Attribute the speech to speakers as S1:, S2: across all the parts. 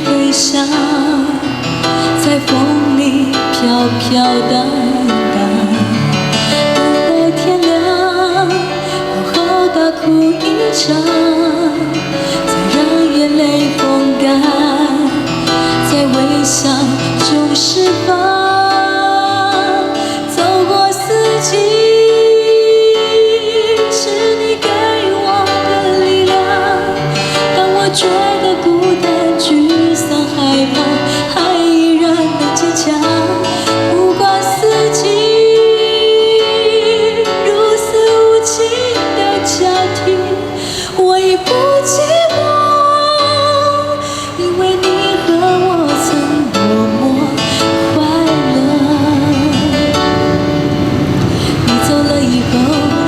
S1: 回响，在风里飘飘荡荡。等待天亮，好好大哭一场，再让眼泪风干，在微笑中释放。走过四季，是你给我的力量。当我觉得孤单、沮丧、害怕，还依然能坚强。不管四季如此无情的交替，我已不寂寞，因为你和我曾多么快乐。你走了以后，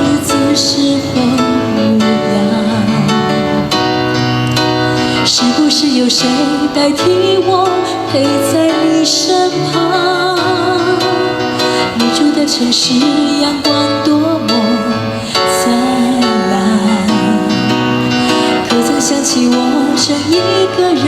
S1: 日子是否无恙？是不是有谁代替我陪在你身旁？你住的城市阳光多么灿烂，可曾想起我剩一个人